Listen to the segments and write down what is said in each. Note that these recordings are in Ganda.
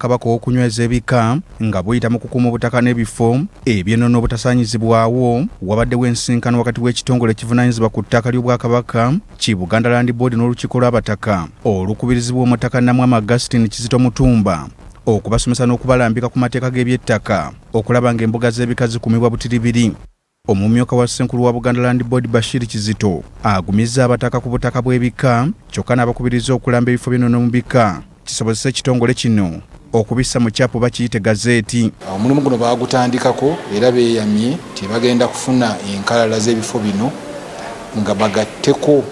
Kabaka okunyweza ebika nga buyita mu kukuuma obutaka n'ebifo eby'ennono obutasaanyizibwawo wabaddewo ensinkano wakati w'ekitongole ekivunaanyizibwa ku ttaka ly'Obwakabaka ki Buganda Land Board n'olukiiko lw'abataka olukubirizibwa omutaka Namwama Augustine Kizito Mutumba okubasomesa n'okubalambika ku mateeka g'eby'ettaka okulaba ng'embuga z'ebika zikumibwa butiribiri. Omumyuka wa Ssenkulu wa Buganda Land Board Bashir Kizito agumizza abataka ku butaka bw'ebika kyokka n'abakubiriza okulamba ebifo by'ennono mu bika kisobozesa ekitongole kino okubissa mu kyapo bakiyite gazeeti. Omulimu guno baagutandikako era beeyamye tebagenda kufuna enkalala z'ebifo bino nga bagatteko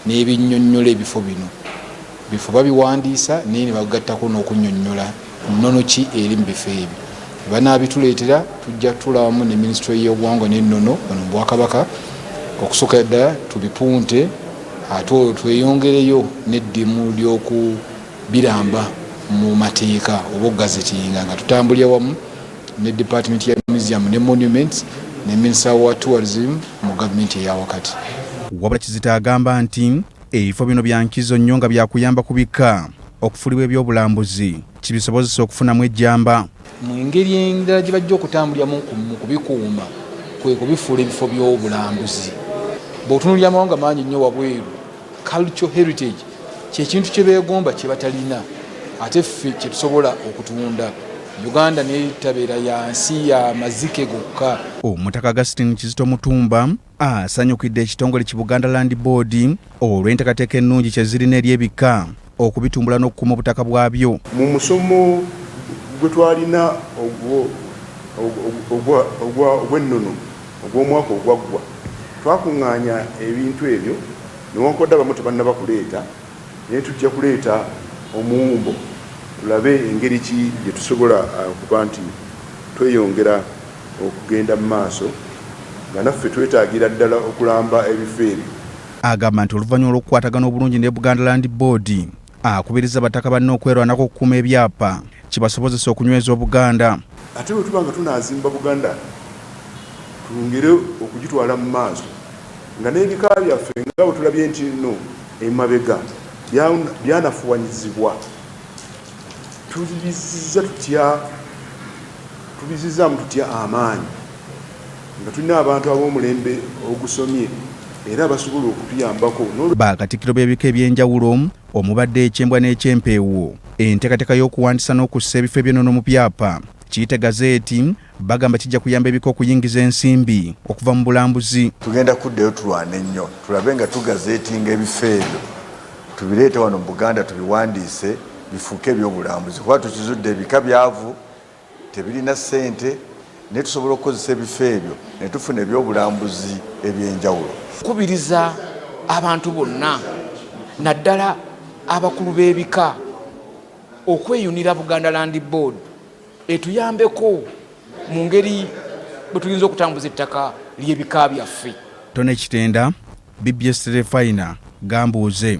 n'ebinnyonnyola ebifo bino. Bifo babiwandiisa naye ne bagattako n'okunnyonnyola nnono ki eri mu bifo ebyo. Banaabituleetera tujja tulawamu ne Minisitule y'Obuwangwa n'Ennono bano mu Bwakabaka okusooka ddala tubipunte ate tweyongereyo n'eddimu ly'okubiramba mu mateeka oba gazetinga nga tutambulira wamu ne Department ya Museum ne Monuments ne Minister wa Tourism mu gavumenti eya wakati. Wabula Kizito agamba nti ebifo bino bya nkizo nnyo nga byakuyamba ku bika okufulibwa ebyobulambuzi kibisobozesa okufunamu ejjamba. Mu ngeri endala gye bajja okutambuliramu mu kubikuuma kwe kubifuula ebifo by'obulambuzi. Bw'otunuulira amawanga mangi nnyo wabweru, cultural heritage ky'ekintu kye beegomba kye batalina ate ffe kye tusobola okutunda. Uganda n'etabeera ya nsi ya mazike gokka. Omutaka Augustine Kizito Mutumba asanyukidde ekitongole ki Buganda Land Board olw'enteekateeka ennungi kye zirina eri ebika okubitumbula n'okukuuma obutaka bwabyo. Mu musomo gwe twalina ogw'ennono ogw'omwaka ogwaggwa twakuŋŋaanya ebintu ebyo newankubadde abamu tebannaba kuleeta naye tujja kuleeta omuwumbo tulabe engeri ki gye tusobola okuba nti tweyongera okugenda mu maaso nga naffe twetaagira ddala okulamba ebifo ebyo. Agamba nti oluvannyuma lw'okukwatagana obulungi ne Buganda Land Board akubiriza abataka banne okwerwanako okukuuma ebyapa kibasobozesa okunyweza Obuganda. Ate bwe tuba nga tunaazimba Buganda tulungire okugitwala mu maaso nga n'ebika byaffe nga bwe tulabye nti nno emabega byanafuwanyizibwa tubizizaamu tutya amaanyi nga tulina abantu ab'omulembe ogusomye era basobola okutuyambako. Bakatikkiro b'ebika eby'enjawulo omubadde ekyembwa n'ekyempeewo enteekateeka y'okuwandiisa n'okussa ebifo eby'ennono mu byapa kiyite gazeeti bagamba kijja kuyamba ebika okuyingiza ensimbi okuva mu bulambuzi. Tugenda kuddayo tulwane nnyo tulabe nga tugazeetinga ebifo ebyo tubireete wano mu Buganda tubiwandiise bifuuke ebyobulambuzi kuba tukizudde ebika byavu tebirina ssente naye tusobola okukozesa ebifo ebyo ne tufuna ebyobulambuzi eby'enjawulo. Kubiriza abantu bonna naddala abakulu b'ebika okweyunira Buganda Land Board etuyambeko mu ngeri bwe tuyinza okutambuza ettaka ly'ebika byaffe. Tone Kitenda, BBS Telefina, Gambuuze.